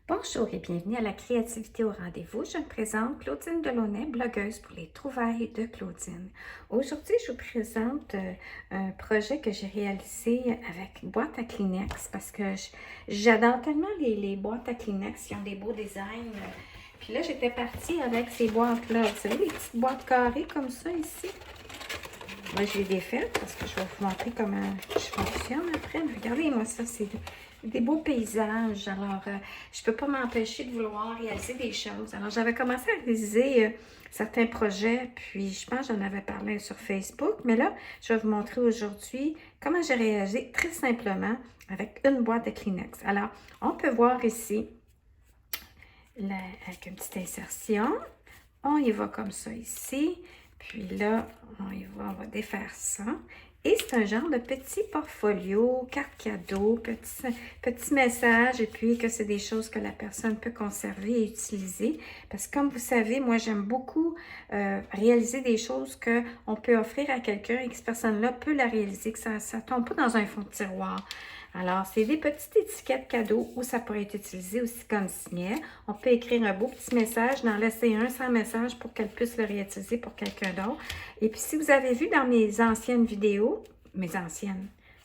Bonjour et bienvenue à la créativité au rendez-vous. Je me présente Claudine Delaunay, blogueuse pour les trouvailles de Claudine. Aujourd'hui, je vous présente un projet que j'ai réalisé avec boîte à Kleenex parce que j'adore tellement les boîtes à Kleenex qui ont des beaux designs. Puis là, j'étais partie avec ces boîtes-là. Vous savez, les petites boîtes carrées comme ça ici. Moi, je les défaites parce que je vais vous montrer comment je fonctionne après. Mais regardez-moi ça, c'est des beaux paysages. Alors, je ne peux pas m'empêcher de vouloir réaliser des choses. Alors, j'avais commencé à réaliser certains projets, puis je pense que j'en avais parlé sur Facebook. Mais là, je vais vous montrer aujourd'hui comment j'ai réalisé très simplement avec une boîte de Kleenex. Alors, on peut voir ici, avec une petite insertion, on y va comme ça ici. Puis là, on va défaire ça. Et c'est un genre de petit portfolio, carte cadeau, petit message, et puis que c'est des choses que la personne peut conserver et utiliser. Parce que comme vous savez, moi j'aime beaucoup réaliser des choses qu'on peut offrir à quelqu'un et que cette personne-là peut la réaliser, que ça ne tombe pas dans un fond de tiroir. Alors, c'est des petites étiquettes cadeaux où ça pourrait être utilisé aussi comme signet. On peut écrire un beau petit message, d'en laisser un sans message pour qu'elle puisse le réutiliser pour quelqu'un d'autre. Et puis, si vous avez vu dans mes anciennes vidéos,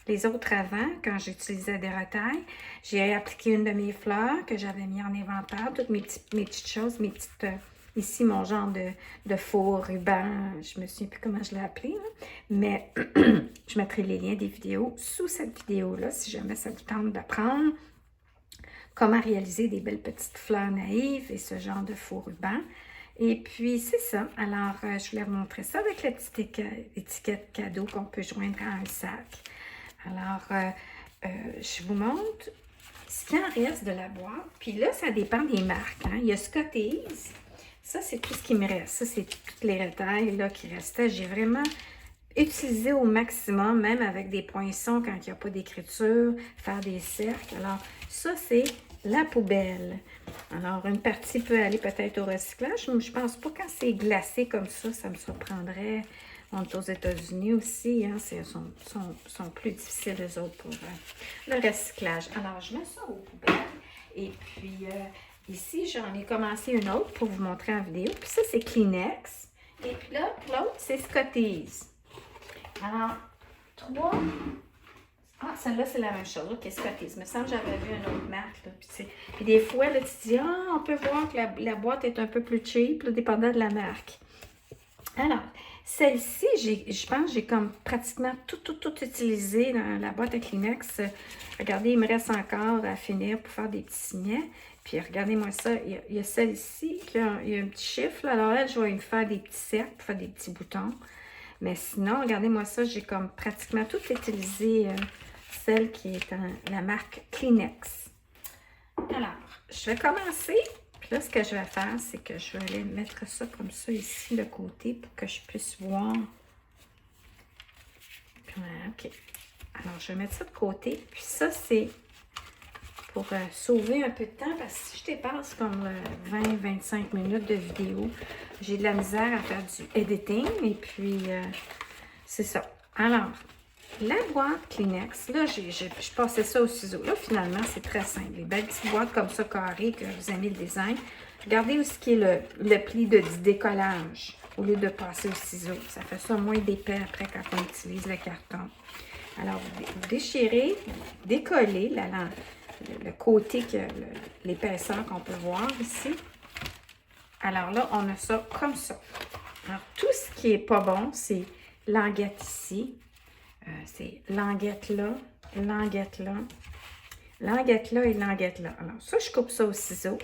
les autres avant, quand j'utilisais des retailles, j'ai appliqué une de mes fleurs que j'avais mis en inventaire, toutes mes petites choses, ici, mon genre de faux ruban, je me souviens plus comment je l'ai appelé, là. Mais je mettrai les liens des vidéos sous cette vidéo-là, si jamais ça vous tente d'apprendre comment réaliser des belles petites fleurs naïves et ce genre de faux ruban. Et puis, c'est ça. Alors, je voulais vous montrer ça avec la petite étiquette cadeau qu'on peut joindre à un sac. Alors, je vous montre ce qui en reste de la boîte. Puis là, ça dépend des marques, hein. Il y a Scotties. Ça, c'est tout ce qui me reste. Ça, c'est toutes les retailles là, qui restaient. J'ai vraiment utilisé au maximum, même avec des poinçons quand il n'y a pas d'écriture, faire des cercles. Alors, ça, c'est la poubelle. Alors, une partie peut aller peut-être au recyclage, mais je pense pas quand c'est glacé comme ça me surprendrait. On est aux États-Unis aussi, hein, sont plus difficiles, les autres, pour le recyclage. Alors, je mets ça aux poubelles. Et puis, ici, j'en ai commencé une autre pour vous montrer en vidéo. Puis ça, c'est Kleenex. Et puis là, l'autre, c'est Scotties. Alors, 3. Ah, celle-là, c'est la même chose. OK, Scotties. Il me semble que j'avais vu une autre marque. Là. Puis des fois, là, tu te dis, ah, on peut voir que la boîte est un peu plus cheap, là, dépendant de la marque. Alors, celle-ci, je pense que j'ai comme pratiquement tout utilisé dans la boîte à Kleenex. Regardez, il me reste encore à finir pour faire des petits signets. Puis regardez-moi ça, il y a celle-ci, il y a un petit chiffre. Là. Alors là, je vais me faire des petits cercles pour faire des petits boutons. Mais sinon, regardez-moi ça, j'ai comme pratiquement tout utilisé celle qui est la marque Kleenex. Alors, je vais commencer. Puis là, ce que je vais faire, c'est que je vais aller mettre ça comme ça ici, de côté, pour que je puisse voir. Voilà, OK. Alors, je vais mettre ça de côté. Puis ça, c'est pour sauver un peu de temps, parce que si je dépasse comme 20-25 minutes de vidéo, j'ai de la misère à faire du editing. Et puis, c'est ça. Alors, la boîte Kleenex, là, je passais ça au ciseau. Là, finalement, c'est très simple. Les belles petites boîtes comme ça, carrées, que vous aimez le design. Regardez où ce qui est le pli de décollage, au lieu de passer au ciseau. Ça fait ça moins d'épais après quand on utilise le carton. Alors, vous déchirez, décollez le côté, l'épaisseur qu'on peut voir ici. Alors là, on a ça comme ça. Alors, tout ce qui n'est pas bon, c'est languette ici. C'est languette là, languette là, languette là et languette là. Alors, ça, je coupe ça au ciseau.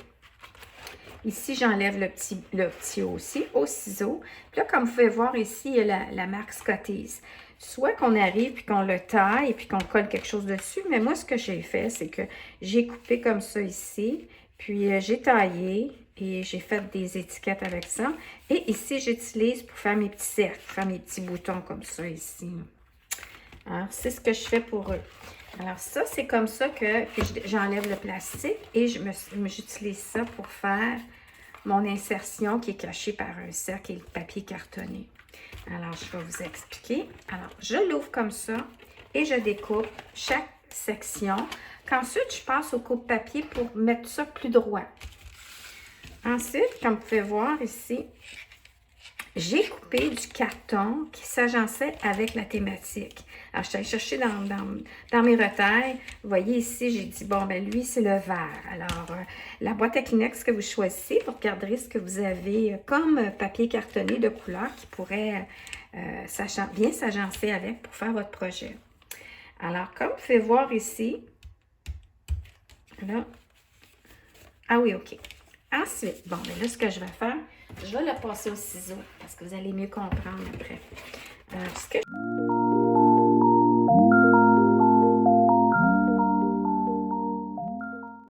Ici, j'enlève le petit aussi au ciseau. Puis là, comme vous pouvez voir ici, il y a la marque Scotties. Soit qu'on arrive puis qu'on le taille et puis qu'on colle quelque chose dessus. Mais moi, ce que j'ai fait, c'est que j'ai coupé comme ça ici. Puis j'ai taillé et j'ai fait des étiquettes avec ça. Et ici, j'utilise pour faire mes petits cercles, pour faire mes petits boutons comme ça ici. Alors, c'est ce que je fais pour eux. Alors, ça, c'est comme ça que j'enlève le plastique et j'utilise ça pour faire mon insertion qui est cachée par un cercle et le papier cartonné. Alors, je vais vous expliquer. Alors, je l'ouvre comme ça et je découpe chaque section. qu'ensuite, je passe au coupe-papier pour mettre ça plus droit. Ensuite, comme vous pouvez voir ici, j'ai coupé du carton qui s'agençait avec la thématique. Alors, je suis allée chercher dans mes retailles. Vous voyez ici, j'ai dit, bon, ben lui, c'est le vert. Alors, la boîte à Kleenex que vous choisissez, vous regarderez ce que vous avez comme papier cartonné de couleur qui pourrait bien s'agencer avec pour faire votre projet. Alors, comme vous pouvez voir ici, là, ah oui, OK. Ensuite, bon, ben là, ce que je vais faire, je vais le passer au ciseau parce que vous allez mieux comprendre après. Alors, ce que